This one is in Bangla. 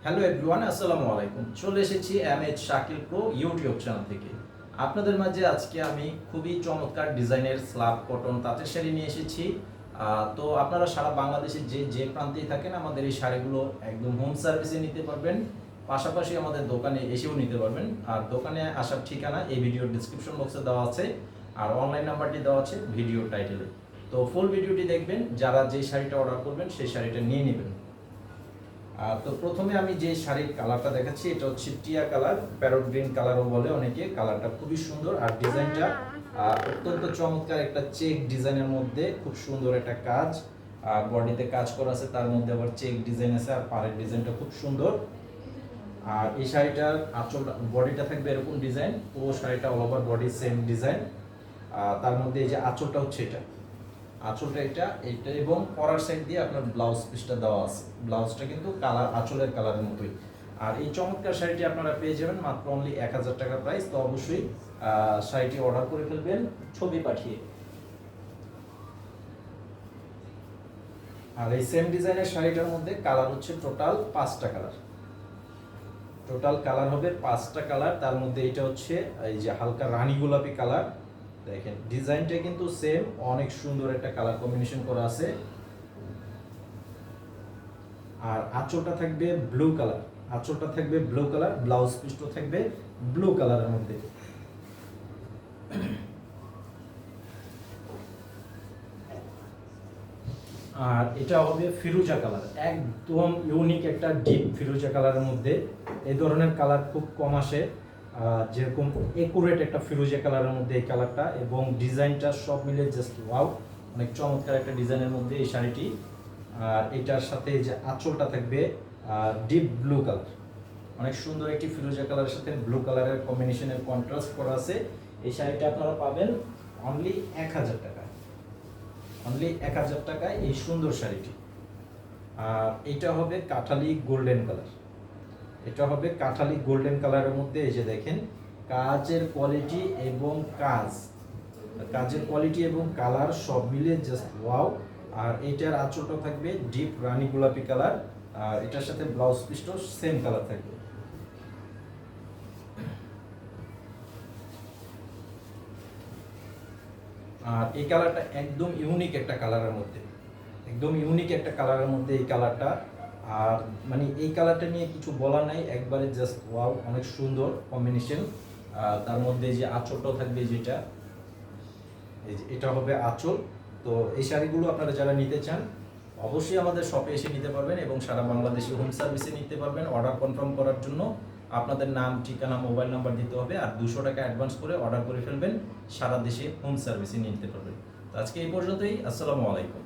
হ্যালো এভরিওয়ান, আসসালামু আলাইকুম। চলে এসেছি MH Shakil pro YouTube channel থেকে। আপনাদের মাঝে আজকে আমি খুবই চমৎকার ডিজাইনের স্ল্যাব কটন তাঁতের শাড়ি নিয়ে এসেছি। তো আপনারা সারা বাংলাদেশে যে প্রান্তেই থাকেন আমাদের এই শাড়িগুলো একদম হোম সার্ভিসে নিতে পারবেন, পাশাপাশি আমাদের দোকানে এসেও নিতে পারবেন। আর দোকানে আসার ঠিকানা এই ভিডিওর ডিসক্রিপশন বক্সে দেওয়া আছে, আর অনলাইন নাম্বারটি দেওয়া আছে ভিডিওর টাইটেলে। তো ফুল ভিডিওটি দেখবেন, যারা যে শাড়িটা অর্ডার করবেন সেই শাড়িটা নিয়ে নেবেন। তো প্রথমে আমি যে শাড়ির কালারটা দেখাচ্ছি এটা হচ্ছে টিয়া কালার, প্যারট গ্রিন কালারও বলে অনেকে। কালারটা খুবই সুন্দর আর ডিজাইনটা অত্যন্ত চমৎকার, একটা চেক ডিজাইনের মধ্যে খুব সুন্দর একটা কাজ। আর বডিতে কাজ করা আছে, তার মধ্যে আবার চেক ডিজাইন আছে, আর পাড়ের ডিজাইনটা খুব সুন্দর। আর এই শাড়িটার আঁচল বডিটা থাকবে এরকম ডিজাইন, পুরো শাড়িটা all over body same design. তার মধ্যে এই যে আঁচলটা হচ্ছে আঁচলটা এটা এবং পরার সাইড দিয়ে আপনার ব্লাউজ পিসটা দেওয়া আছে। ব্লাউজটা কিন্তু কালার আঁচলের কালারের মতোই। আর এই চমৎকার শাড়িটি আপনারা পেয়ে যাবেন মাত্র অনলি 1000 টাকা প্রাইস। তো অবশ্যই শাড়িটি অর্ডার করে ফেলবেন ছবি পাঠিয়ে। আর এই সেম ডিজাইনের শাড়িটার মধ্যে কালার হচ্ছে টোটাল 5টা কালার। টোটাল কালার হবে 5টা কালার। তার মধ্যে এটা হচ্ছে এই যে হালকা রানী গোলাপি কালার। দেখেন ডিজাইনটা কিন্তু সেম, অনেক সুন্দর একটা কালার কম্বিনেশন করা আছে। আর আঁচলটা থাকবে ব্লু কালার, ব্লাউজ পিসটা থাকবে ব্লু কালারের মধ্যে। আর এটা হবে ফিরোজা কালার, একদম ইউনিক একটা ডিপ ফিরোজা কালারের মধ্যে। এই ধরনের কালার খুব কম আসে, যেরকম একুরেট একটা ফিরোজা কালারের মধ্যে এই কালারটা, এবং ডিজাইনটা সব মিলে জাস্ট ওয়াও, অনেক চমৎকার একটা ডিজাইনের মধ্যে এই শাড়িটি। আর এটার সাথে যে আঁচলটা থাকবে ডিপ ব্লু কালার, অনেক সুন্দর একটি ফিরোজা কালারের সাথে ব্লু কালারের কম্বিনেশনের কন্ট্রাস্ট করা আছে। এই শাড়িটা আপনারা পাবেন অনলি 1000 টাকায়, অনলি 1000 টাকায় এই সুন্দর শাড়িটি। আর এটা হবে কাঠালি গোল্ডেন কালার, এটা হবে কাঠালি গোল্ডেন কালারের মধ্যে। এই যে দেখেন কাজের কোয়ালিটি এবং কাজের কোয়ালিটি এবং কালার সব মিলে জাস্ট ওয়াও। আর এটার আঁচলটা থাকবে ডিপ রানী গোলাপি কালার, আর এটার সাথে ব্লাউজ পিসটাও সেম কালার থাকবে। আর এই কালারটা একদম ইউনিক একটা কালারের মধ্যে, এই কালারটা। আর মানে এই কালারটা নিয়ে কিছু বলার নাই, একবারে জাস্ট ওয়াও, অনেক সুন্দর কম্বিনেশন। তার মধ্যে যে আঁচলটাও থাকবে, যেটা এই যে এটা হবে আঁচল। তো এই শাড়িগুলো আপনারা যারা নিতে চান অবশ্যই আমাদের শপে এসে নিতে পারবেন, এবং সারা বাংলাদেশে হোম সার্ভিসে নিতে পারবেন। অর্ডার কনফার্ম করার জন্য আপনাদের নাম, ঠিকানা, মোবাইল নাম্বার দিতে হবে, আর 200 টাকা অ্যাডভান্স করে অর্ডার করে ফেলবেন। সারা দেশে হোম সার্ভিসে নিতে পারবেন। তো আজকে এই পর্যন্তই। আসসালামু আলাইকুম।